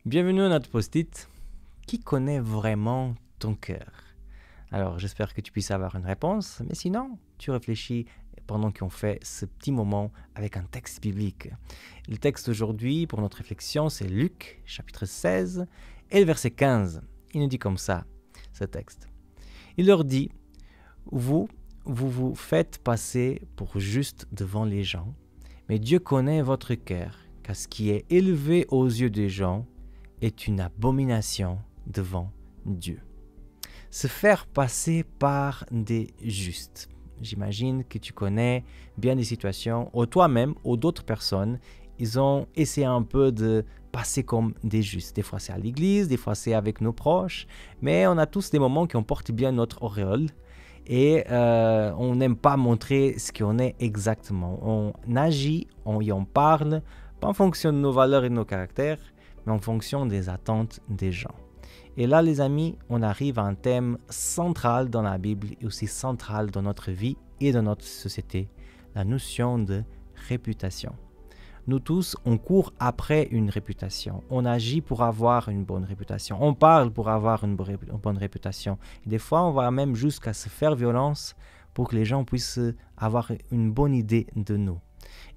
Bienvenue à notre post-it. Qui connaît vraiment ton cœur? Alors, j'espère que tu puisses avoir une réponse, mais sinon, tu réfléchis pendant qu'on fait ce petit moment avec un texte biblique. Le texte aujourd'hui pour notre réflexion, c'est Luc, chapitre 16, et le verset 15. Il nous dit comme ça, ce texte. Il leur dit, vous vous faites passer pour juste devant les gens, mais Dieu connaît votre cœur, car ce qui est élevé aux yeux des gens est une abomination devant Dieu. Se faire passer par des justes. J'imagine que tu connais bien des situations où toi-même ou d'autres personnes, ils ont essayé un peu de passer comme des justes. Des fois c'est à l'église, des fois c'est avec nos proches, mais on a tous des moments qui portent bien notre auréole et on n'aime pas montrer ce qu'on est exactement. On agit, on y en parle, pas en fonction de nos valeurs et de nos caractères, mais en fonction des attentes des gens. Et là, les amis, on arrive à un thème central dans la Bible et aussi central dans notre vie et dans notre société, la notion de réputation. Nous tous, on court après une réputation. On agit pour avoir une bonne réputation. On parle pour avoir une bonne réputation. Et des fois, on va même jusqu'à se faire violence pour que les gens puissent avoir une bonne idée de nous.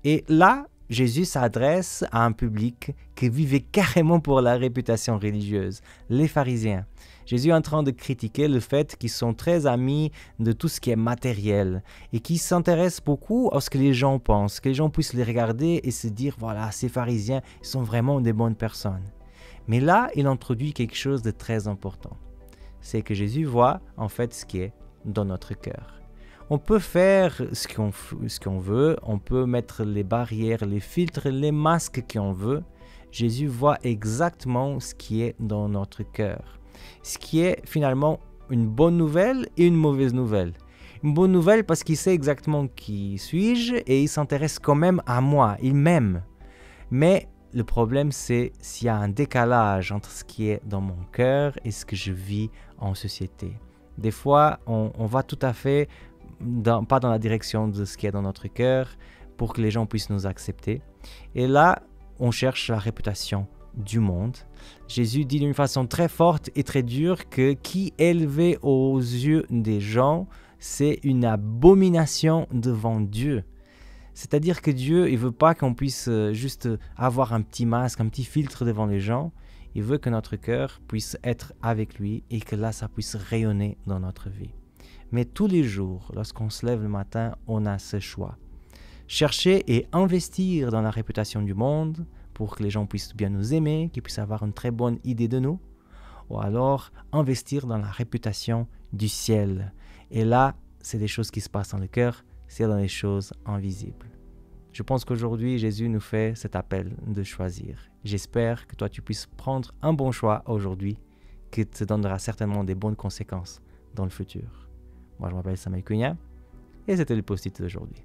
Et là, Jésus s'adresse à un public qui vivait carrément pour la réputation religieuse, les pharisiens. Jésus est en train de critiquer le fait qu'ils sont très amis de tout ce qui est matériel et qui s'intéressent beaucoup à ce que les gens pensent, que les gens puissent les regarder et se dire « voilà, ces pharisiens, ils sont vraiment des bonnes personnes ». Mais là, il introduit quelque chose de très important. C'est que Jésus voit en fait ce qui est dans notre cœur. On peut faire ce qu'on veut, on peut mettre les barrières, les filtres, les masques qu'on veut. Jésus voit exactement ce qui est dans notre cœur. Ce qui est finalement une bonne nouvelle et une mauvaise nouvelle. Une bonne nouvelle parce qu'il sait exactement qui suis-je et il s'intéresse quand même à moi, il m'aime. Mais le problème c'est s'il y a un décalage entre ce qui est dans mon cœur et ce que je vis en société. Des fois, on va tout à fait pas dans la direction de ce qu'il y a dans notre cœur pour que les gens puissent nous accepter. Et là, on cherche la réputation du monde. Jésus dit d'une façon très forte et très dure que qui est élevé aux yeux des gens, c'est une abomination devant Dieu. C'est-à-dire que Dieu, il veut pas qu'on puisse juste avoir un petit masque, un petit filtre devant les gens. Il veut que notre cœur puisse être avec lui et que là, ça puisse rayonner dans notre vie. Mais tous les jours, lorsqu'on se lève le matin, on a ce choix. Chercher et investir dans la réputation du monde pour que les gens puissent bien nous aimer, qu'ils puissent avoir une très bonne idée de nous, ou alors investir dans la réputation du ciel. Et là, c'est des choses qui se passent dans le cœur, c'est dans les choses invisibles. Je pense qu'aujourd'hui, Jésus nous fait cet appel de choisir. J'espère que toi, tu puisses prendre un bon choix aujourd'hui qui te donnera certainement des bonnes conséquences dans le futur. Moi, je m'appelle Samuel Cunha et c'était le post-it d'aujourd'hui.